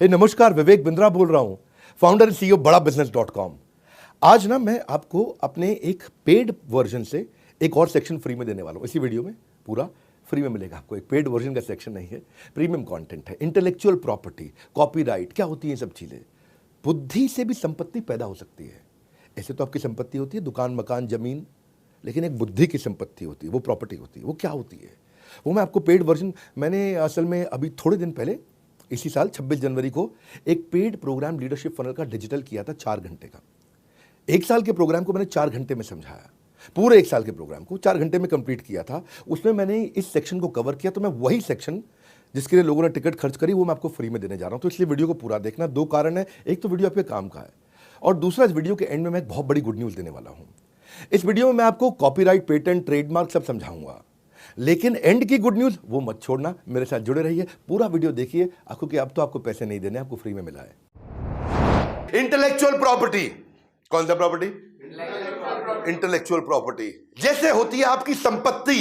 नमस्कार, विवेक बिंद्रा बोल रहा हूं, फाउंडर एंड सीईओ बड़ा बिजनेस.com। आज ना मैं आपको अपने एक पेड वर्जन से एक और सेक्शन फ्री में देने वाला हूं। इसी वीडियो में पूरा फ्री में मिलेगा आपको। एक पेड वर्जन का सेक्शन नहीं है, प्रीमियम कंटेंट है। इंटेलेक्चुअल प्रॉपर्टी, कॉपीराइट, क्या होती है ये सब चीजें। बुद्धि से भी संपत्ति पैदा हो सकती है। ऐसे तो आपकी संपत्ति होती है दुकान, मकान, जमीन, लेकिन एक बुद्धि की संपत्ति होती है, वो प्रॉपर्टी होती है। वो क्या होती है वो मैं आपको पेड वर्जन, मैंने असल में अभी थोड़े दिन पहले इसी साल 26 जनवरी को एक पेड प्रोग्राम लीडरशिप फनल का डिजिटल किया था 4 घंटे का। 1 साल के प्रोग्राम को मैंने 4 घंटे में समझाया। पूरे 1 साल के प्रोग्राम को 4 घंटे में कंप्लीट किया था। उसमें मैंने इस सेक्शन को कवर किया। तो मैं वही सेक्शन जिसके लिए लोगों ने टिकट खर्च करी वो मैं आपको फ्री में देने जा रहा हूं। तो इसलिए वीडियो को पूरा देखना। 2 कारण है, एक तो वीडियो आपके काम का है और दूसरा इस वीडियो के एंड में मैं एक बहुत बड़ी गुड न्यूज देने वाला हूं। इस वीडियो में मैं आपको कॉपीराइट, पेटेंट, ट्रेडमार्क सब समझाऊंगा, लेकिन एंड की गुड न्यूज वो मत छोड़ना। मेरे साथ जुड़े रहिए, पूरा वीडियो देखिए, क्योंकि अब तो आपको पैसे नहीं देने, आपको फ्री में मिला है। इंटेलेक्चुअल प्रॉपर्टी, कौन सा प्रॉपर्टी? इंटेलेक्चुअल प्रॉपर्टी जैसे होती है आपकी संपत्ति।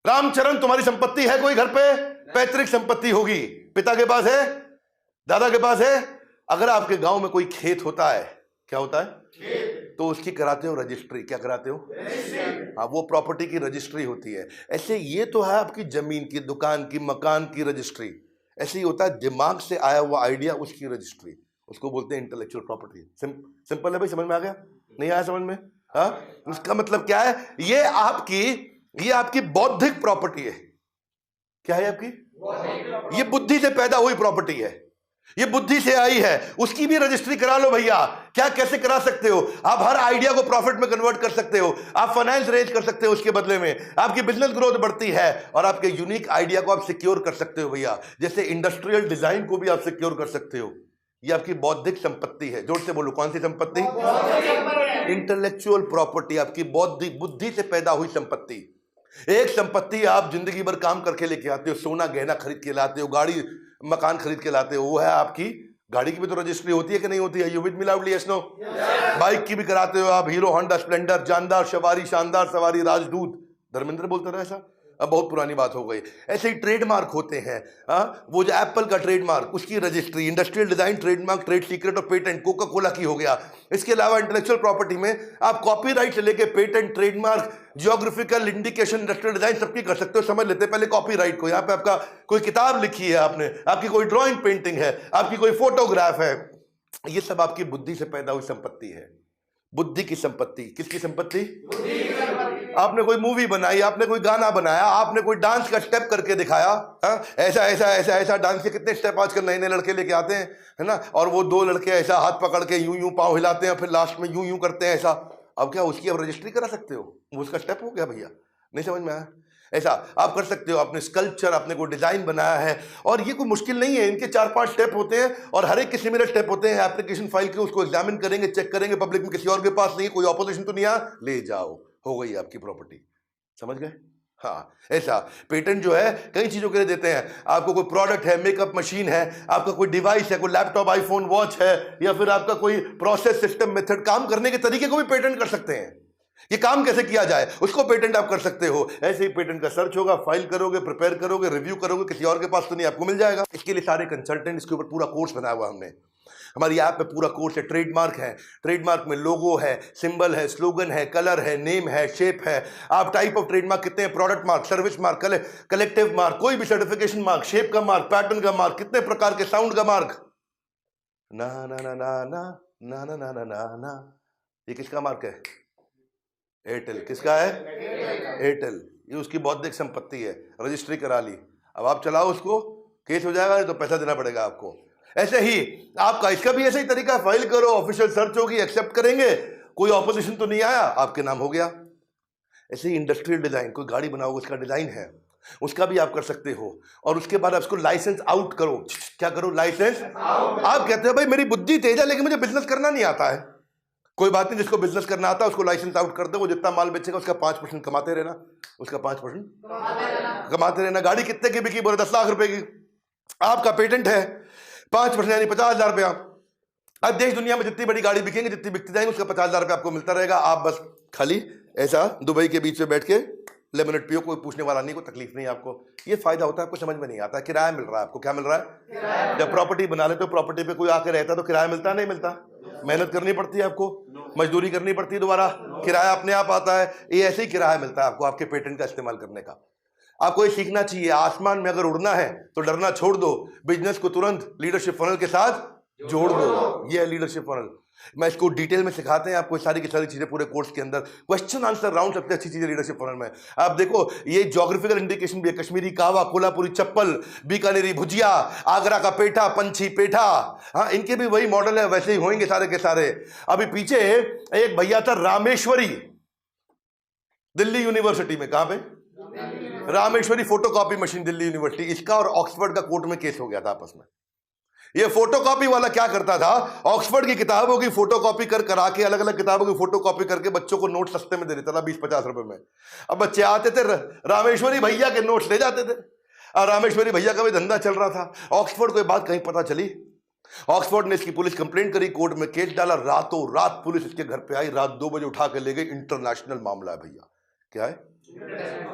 रामचरण, तुम्हारी संपत्ति है कोई घर पे? पैतृक संपत्ति होगी, पिता के पास है, दादा के पास है। अगर आपके गांव में कोई खेत होता है, क्या होता है? तो उसकी कराते हो रजिस्ट्री। क्या कराते हो? हाँ, वो प्रॉपर्टी की रजिस्ट्री होती है। ऐसे ये तो है आपकी जमीन की, दुकान की, मकान की रजिस्ट्री। ऐसे ही होता है दिमाग से आया हुआ आइडिया, उसकी रजिस्ट्री, उसको बोलते हैं इंटेलेक्चुअल प्रॉपर्टी। सिंपल है भाई, समझ में आ गया? नहीं आया समझ में? हाँ, इसका मतलब क्या है? ये आपकी बौद्धिक प्रॉपर्टी है। क्या है आपकी? ये बुद्धि से पैदा हुई प्रॉपर्टी है, ये बुद्धि से आई है। उसकी भी रजिस्ट्री करा लो भैया। क्या, कैसे करा सकते हो? आप हर आइडिया को प्रॉफिट में कन्वर्ट कर सकते हो, आप फाइनेंस रेज कर सकते हो, उसके बदले में आपकी बिजनेस ग्रोथ बढ़ती है और आपके यूनिक आइडिया को आप सिक्योर कर सकते हो भैया। जैसे इंडस्ट्रियल डिजाइन को भी आप सिक्योर कर सकते हो। ये आपकी बौद्धिक संपत्ति है। जोर से बोलो, कौन सी संपत्ति? इंटेलेक्चुअल प्रॉपर्टी, आपकी बौद्धिक बुद्धि से पैदा हुई संपत्ति। एक संपत्ति आप जिंदगी भर काम करके लेके आते हो, सोना गहना खरीद के लाते हो, गाड़ी मकान खरीद के लाते हो, वो है आपकी। गाड़ी की भी तो रजिस्ट्री होती है कि नहीं होती है? You with me loudly, yes no? Bike की भी कराते हो आप, हीरो होंडा स्प्लेंडर, जानदार सवारी, शानदार सवारी, राजदूत। धर्मेंद्र बोलते रहे ऐसा, अब बहुत पुरानी बात हो गई। ऐसे ही ट्रेडमार्क होते हैं। वो जो एप्पल का ट्रेडमार्क, उसकी registry, industrial design trademark, trade secret और पेटेंट कोका कोला की हो गया। इसके अलावा इंटेलेक्चुअल प्रॉपर्टी में आप कॉपीराइट से लेके patent, trademark, geographical indication, industrial design सबकी कर सकते हो। समझ लेते हैं पहले कॉपीराइट को। यहाँ पे आपका कोई किताब लिखी है आपने, आपकी कोई ड्राइंग पेंटिंग है, आपकी कोई फोटोग्राफ है, ये सब आपकी बुद्धि से पैदा हुई संपत्ति है। बुद्धि की संपत्ति। किसकी संपत्ति? आपने कोई मूवी बनाई, आपने कोई गाना बनाया, आपने कोई डांस का स्टेप करके दिखाया। ऐसा ऐसा ऐसा ऐसा डांस के कितने स्टेप आजकल नए नए लड़के लेके आते हैं, है ना? और वो 2 लड़के ऐसा हाथ पकड़ के यूं यूं पांव हिलाते हैं, फिर लास्ट में यूं यूं करते हैं ऐसा। अब क्या उसकी आप रजिस्ट्री करा सकते हो? वो उसका स्टेप हो गया भैया। नहीं समझ में आया? ऐसा आप कर सकते हो। आपने स्कल्पचर, आपने कोई डिजाइन बनाया है, और ये कोई मुश्किल नहीं है। इनके 4-5 स्टेप होते हैं और हर एक के सिमिलर स्टेप होते हैं। एप्लीकेशन फाइल के उसको एग्जामिन करेंगे, चेक करेंगे, पब्लिक में किसी और के पास नहीं, कोई ऑपोजिशन तो नहीं आया, ले जाओ, हो गई आपकी प्रॉपर्टी। समझ गए? हाँ, ऐसा पेटेंट जो है कई चीजों के लिए देते हैं। आपको कोई प्रोडक्ट है, मेकअप मशीन है, आपका कोई डिवाइस है, कोई लैपटॉप, आईफोन, वॉच है, या फिर आपका कोई प्रोसेस, सिस्टम, मेथड, काम करने के तरीके को भी पेटेंट कर सकते हैं। ये काम कैसे किया जाए उसको पेटेंट आप कर सकते हो। ऐसे ही पेटेंट का सर्च होगा, फाइल करोगे, प्रिपेयर करोगे, रिव्यू करोगे, किसी और के पास तो नहीं, आपको मिल जाएगा। इसके लिए सारे कंसल्टेंट, इसके ऊपर पूरा कोर्स बनाया हुआ हमने। हमारी ऐप पे पूरा कोर्स है। ट्रेडमार्क है, ट्रेडमार्क में लोगो है, सिंबल है, स्लोगन है, कलर है, नेम है, शेप है। आप टाइप ऑफ ट्रेडमार्क कितने हैं? Product mark, service mark, collective mark, कोई भी सर्टिफिकेशन मार्क, शेप का मार्क, पैटर्न का मार्क, कितने प्रकार के, साउंड का मार्क। ना ना ना ना ना ना ना ना ना ना, ये किसका मार्क है? एयरटेल। किसका है? एयरटेल। ये उसकी बौद्धिक संपत्ति है, रजिस्ट्री करा ली। अब आप चलाओ उसको, केस हो जाएगा, नहीं तो पैसा देना पड़ेगा आपको। ऐसे ही आपका, इसका भी ऐसे ही तरीका, फाइल करो, ऑफिशियल सर्च होगी, एक्सेप्ट करेंगे, कोई ऑपोजिशन तो नहीं आया, आपके नाम हो गया। ऐसे ही इंडस्ट्रियल डिजाइन, कोई गाड़ी बनाओगे, उसका डिजाइन है, उसका भी आप कर सकते हो। और उसके बाद आप उसको लाइसेंस आउट करो। क्या करो? Licence out. आप कहते हो भाई मेरी बुद्धि तेज है लेकिन मुझे बिजनेस करना नहीं आता है। कोई बात नहीं, जिसको बिजनेस करना आता है उसको लाइसेंस आउट कर दो। वो जितना माल बेचेगा उसका 5% कमाते रहना, उसका 5% कमाते रहना। गाड़ी कितने की बिकी? बोले 10 लाख रुपए की। आपका पेटेंट है 5% यानी 50,000 रुपया। अब देश दुनिया में जितनी बड़ी गाड़ी बिकेंगे, जितनी बिकती जाएंगी, उसका 50,000 रुपया आपको मिलता रहेगा। आप बस खाली ऐसा दुबई के बीच में बैठ के लेमनेट पियो, कोई पूछने वाला नहीं, कोई तकलीफ नहीं आपको। ये फायदा होता है, आपको समझ में नहीं आता। किराया मिल रहा है आपको, क्या मिल रहा है? जब प्रॉपर्टी बना लेते हो, प्रॉपर्टी पे कोई आके रहता है तो किराया मिलता है, नहीं मिलता? मेहनत करनी पड़ती है आपको, मजदूरी करनी पड़ती है, दोबारा किराया अपने आप आता है। ये ऐसे ही किराया मिलता है आपको आपके पेटेंट का इस्तेमाल करने का। आपको ये सीखना चाहिए, आसमान में अगर उड़ना है तो डरना छोड़ दो, बिजनेस को तुरंत लीडरशिप फनल के साथ जोड़ दो। ये है लीडरशिप फनल। मैं इसको डिटेल में सिखाते हैं आपको सारी की सारी चीजें पूरे कोर्स के अंदर। क्वेश्चन आंसर राउंड सबसे अच्छी चीजें लीडरशिप फनल में। आप देखो, ये ज्योग्राफिकल इंडिकेशन भी है, कश्मीरी कावा, कोल्हापुरी चप्पल, बीकानेरी भुजिया, आगरा का पेठा, पंछी पेठा, हाँ इनके भी वही मॉडल है, वैसे ही होंगे सारे के सारे। अभी पीछे एक भैया था रामेश्वरी, दिल्ली यूनिवर्सिटी में, कहां पे? Rameshwari photocopy machine, Delhi university. इसका और ऑक्सफोर्ड का कोर्ट में केस हो गया था आपस में। ये फोटोकॉपी वाला क्या करता था, ऑक्सफोर्ड की किताबों की फोटोकॉपी कर करा के, अलग अलग किताबों की फोटोकॉपी करके बच्चों को नोट सस्ते में दे देता था, 20-50 रुपए में। अब बच्चे आते थे, रामेश्वरी भैया के नोट्स ले जाते थे, और रामेश्वरी भैया का भी धंधा चल रहा था। ऑक्सफोर्ड को ये बात कहीं पता चली, ऑक्सफोर्ड ने इसकी पुलिस कंप्लेंट करी, कोर्ट में केस डाला। रातों रात पुलिस इसके घर पे आई, रात 2 बजे उठा के ले गई। इंटरनेशनल मामला है भैया। क्या है?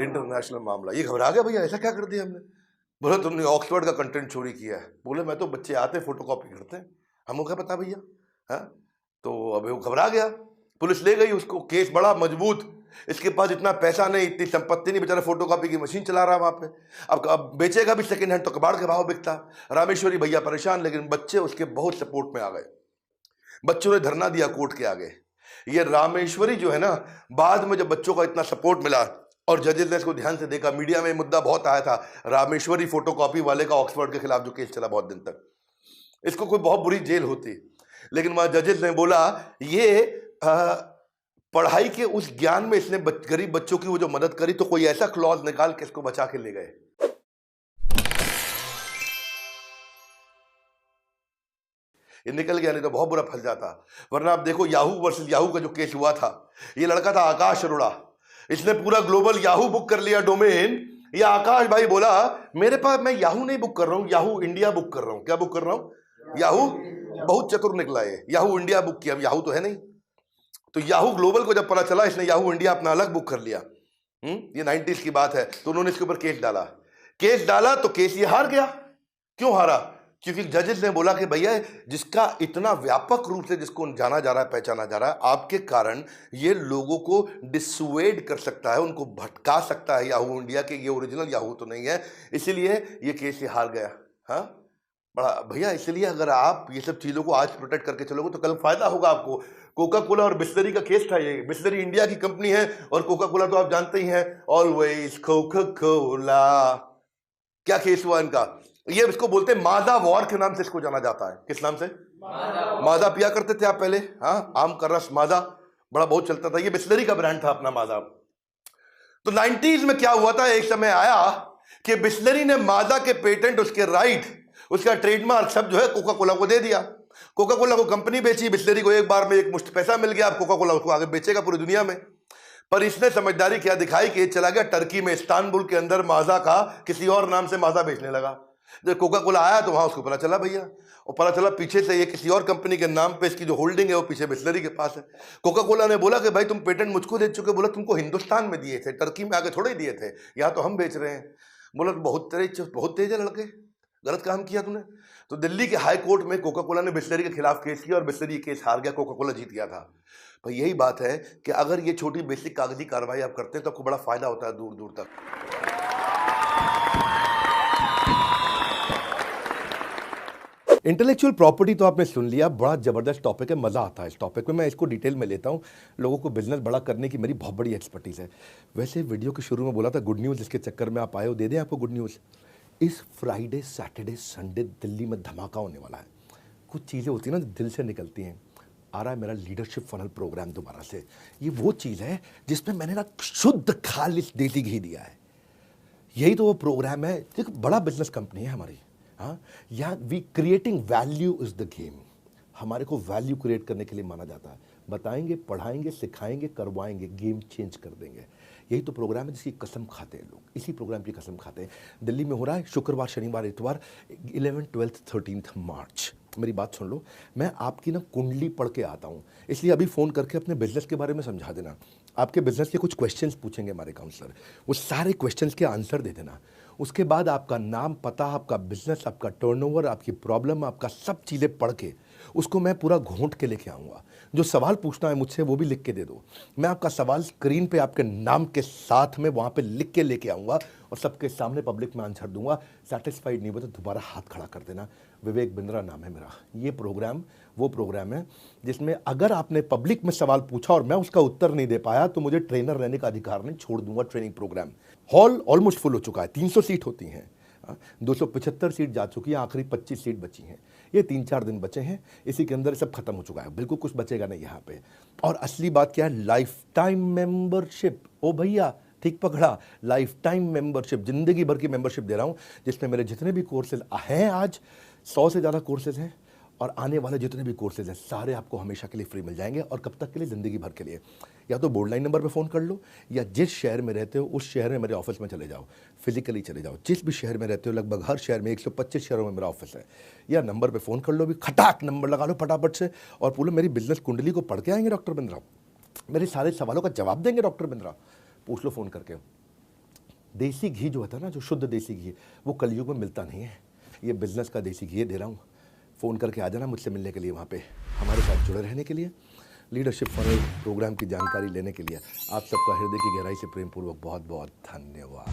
इंटरनेशनल मामला। ये घबरा गया, भैया ऐसा क्या कर दिया हमने? बोले तुमने ऑक्सफोर्ड का कंटेंट चोरी किया है। बोले मैं तो, बच्चे आते फोटोकॉपी करते हैं, हमको क्या पता भैया। हाँ, तो अब वो घबरा गया, पुलिस ले गई उसको। केस बड़ा मजबूत, इसके पास इतना पैसा नहीं, इतनी संपत्ति नहीं, बेचारा फोटोकॉपी की मशीन चला रहा वहां पे। अब बेचेगा भी सेकंड हैंड तो कबाड़ के भाव बिकता। रामेश्वरी भैया परेशान, लेकिन बच्चे उसके बहुत सपोर्ट में आ गए। बच्चों ने धरना दिया कोर्ट के आगे। ये रामेश्वरी जो है ना, बाद में जब बच्चों का इतना सपोर्ट मिला और जजेस ने इसको ध्यान से देखा, मीडिया में मुद्दा बहुत आया था रामेश्वरी फोटोकॉपी वाले का, ऑक्सफोर्ड के खिलाफ जो केस चला बहुत दिन तक। इसको कोई बहुत बुरी जेल होती, लेकिन वहां जजेस ने बोला ये पढ़ाई के उस ज्ञान में इसने गरीब बच्चों की वो जो मदद करी, तो कोई ऐसा क्लॉज निकाल के इसको बचा के ले गए। ये निकल गया, नहीं तो बहुत बुरा फंस जाता। वरना आप देखो, याहू वर्सेस याहू का जो केस हुआ था, ये लड़का था आकाश अरोड़ा, इसने पूरा ग्लोबल याहू बुक कर लिया डोमेन। ये आकाश भाई बोला मेरे पास, मैं याहू नहीं बुक कर रहा हूं, याहू इंडिया बुक कर रहा हूं। क्या बुक कर रहा हूं? याहू। बहुत चतुर निकला है, याहू इंडिया बुक किया। याहू तो है नहीं, तो याहू ग्लोबल को जब पता चला, इसने याहू इंडिया अपना अलग बुक कर लिया। ये 90s की बात है। तो उन्होंने इसके ऊपर केस डाला तो केस ये हार गया। क्यों हारा? क्योंकि जजेस ने बोला कि भैया जिसका इतना व्यापक रूप से जिसको जाना जा रहा है, पहचाना जा रहा है, आपके कारण ये लोगों को डिसुएड कर सकता है, उनको भटका सकता है याहू इंडिया के, ये ओरिजिनल याहू तो नहीं है, इसीलिए ये केस ये हार गया। हाँ बड़ा भैया, इसलिए अगर आप ये सब चीजों को आज प्रोटेक्ट करके चलोगे तो कल फायदा होगा आपको। कोका कोला और बिस्लरी का केस था ये। बिस्लरी इंडिया की कंपनी है और कोका कोला तो आप जानते ही हैं, ऑलवेज कोका कोला। क्या केस हुआ इनका? ये इसको बोलते हैं माजा वॉर के नाम से इसको जाना जाता है। किस नाम से? माजा पिया करते थे आप पहले, हाँ, आम का रस माजा बड़ा बहुत चलता था। ये बिस्लरी का ब्रांड था अपना माजा। तो 90s में क्या हुआ था, एक समय आया कि बिस्लरी ने माजा के पेटेंट, उसके राइट, उसका ट्रेडमार्क सब जो है कोका कोला को दे दिया। कोका कोला को कंपनी बेची, बिस्लरी को एक बार में एक मुश्त पैसा मिल गया। अब कोका कोला उसको आगे बेचेगा पूरी दुनिया में। पर इसने समझदारी क्या दिखाई कि चला गया टर्की में, इस्तांबुल के अंदर माजा का किसी और नाम से माजा बेचने लगा। जब कोका कोला आया तो वहां उसको पता चला भैया, और पता चला पीछे से ये किसी और कंपनी के नाम पे इसकी जो होल्डिंग है वो पीछे बिस्लरी के पास है। कोका कोला ने बोला कि भाई तुम पेटेंट मुझको दे चुके। बोला तुमको हिंदुस्तान में दिए थे, टर्की में आगे थोड़े दिए थे, यहाँ तो हम बेच रहे हैं। बोला बहुत तेज है लड़के, गलत काम किया तूने। तो दिल्ली के हाई कोर्ट में कोका कोला ने बिस्लरी के खिलाफ केस किया और बिस्लरी केस हार गया, कोका कोला जीत गया था। भाई यही बात है कि अगर ये छोटी बेसिक कागजी कार्रवाई आप करते हैं तो आपको बड़ा फायदा होता है दूर दूर तक। इंटेलेक्चुअल प्रॉपर्टी तो आपने सुन लिया, बड़ा जबरदस्त टॉपिक है, मजा आता है इस टॉपिक में। मैं इसको डिटेल में लेता हूं, लोगों को बिजनेस बड़ा करने की मेरी बहुत बड़ी एक्सपर्टीज है। वैसे वीडियो के शुरू में बोला था गुड न्यूज़, इसके चक्कर में आप आए हो, दे दें आपको गुड न्यूज़। इस फ्राइडे सैटरडे संडे दिल्ली में धमाका होने वाला है। कुछ चीज़ें होती हैं ना दिल से निकलती हैं। आ रहा है मेरा लीडरशिप फनल प्रोग्राम दोबारा से। ये वो चीज़ है जिसमें मैंने ना शुद्ध खालिस देसी घी दिया है। यही तो वो प्रोग्राम है। एक बड़ा बिजनेस कंपनी है हमारी, हाँ, या we creating value is the game. हमारे को वैल्यू क्रिएट करने के लिए माना जाता है। बताएंगे, पढ़ाएंगे, सिखाएंगे, करवाएंगे, गेम चेंज कर देंगे। यही तो प्रोग्राम है जिसकी कसम खाते हैं लोग, इसी प्रोग्राम की कसम खाते हैं। दिल्ली में हो रहा है शुक्रवार, शनिवार, इतवार, 11, 12, 13 मार्च। मेरी बात सुन लो, मैं आपकी ना कुंडली पढ़ के आता हूँ, इसलिए अभी फ़ोन करके अपने बिजनेस के बारे में समझा देना। आपके बिजनेस के कुछ क्वेश्चंस पूछेंगे हमारे काउंसलर, वो सारे क्वेश्चंस के आंसर दे देना। उसके बाद आपका नाम, पता, आपका बिजनेस, आपका टर्नओवर, आपकी प्रॉब्लम, आपका सब चीज़ें पढ़ के उसको मैं पूरा घोंट के लेके आऊँगा। जो सवाल पूछना है मुझसे वो भी लिख के दे दो। मैं आपका सवाल स्क्रीन पे आपके नाम के साथ में वहाँ पे लिख के लेके आऊँगा और सबके सामने पब्लिक में आंसर दूंगा। सेटिस्फाइड नहीं हुआ तो दोबारा हाथ खड़ा कर देना। विवेक बिंद्रा नाम है मेरा। ये प्रोग्राम वो प्रोग्राम है जिसमें अगर आपने पब्लिक में सवाल पूछा और मैं उसका उत्तर नहीं दे पाया तो मुझे ट्रेनर रहने का अधिकार नहीं, छोड़ दूंगा training programme. Hall almost full हो चुका है, 300 सीट होती हैं, 275 सीट जा चुकी है, आखिरी 25 सीट बची हैं। ये 3-4 दिन बचे हैं, इसी के अंदर सब खत्म हो चुका है, बिल्कुल कुछ बचेगा नहीं यहाँ पे। और असली बात क्या है, लाइफ टाइम मेंबरशिप। ओ भैया ठीक पकड़ा, लाइफ टाइम मेंबरशिप, जिंदगी भर की मेंबरशिप दे रहा हूँ, जिसमें मेरे जितने भी कोर्सेज हैं, आज 100 से ज़्यादा कोर्सेज हैं, और आने वाले जितने भी कोर्सेज हैं सारे आपको हमेशा के लिए फ्री मिल जाएंगे। और कब तक के लिए? ज़िंदगी भर के लिए। या तो बोर्ड लाइन नंबर पे फ़ोन कर लो, या जिस शहर में रहते हो उस शहर में मेरे ऑफिस में चले जाओ, फिजिकली चले जाओ। जिस भी शहर में रहते हो, लगभग हर शहर में 125 शहरों में मेरा ऑफिस है, या नंबर पे फ़ोन कर लो, भी खटाक नंबर लगा लो फटाफट से, और बोलो मेरी बिजनेस कुंडली को पढ़ के आएंगे डॉक्टर बिंद्रा, मेरे सारे सवालों का जवाब देंगे डॉक्टर बिंद्रा। पूछ लो फ़ोन करके। देसी घी जो होता है ना, जो शुद्ध देसी घी, वो कलयुग में मिलता नहीं है। ये बिजनेस का देसी घी दे रहा हूँ। फ़ोन करके आ जाना मुझसे मिलने के लिए, वहाँ पे हमारे साथ जुड़े रहने के लिए, लीडरशिप फनल प्रोग्राम की जानकारी लेने के लिए। आप सबका हृदय की गहराई से प्रेम पूर्वक बहुत बहुत धन्यवाद।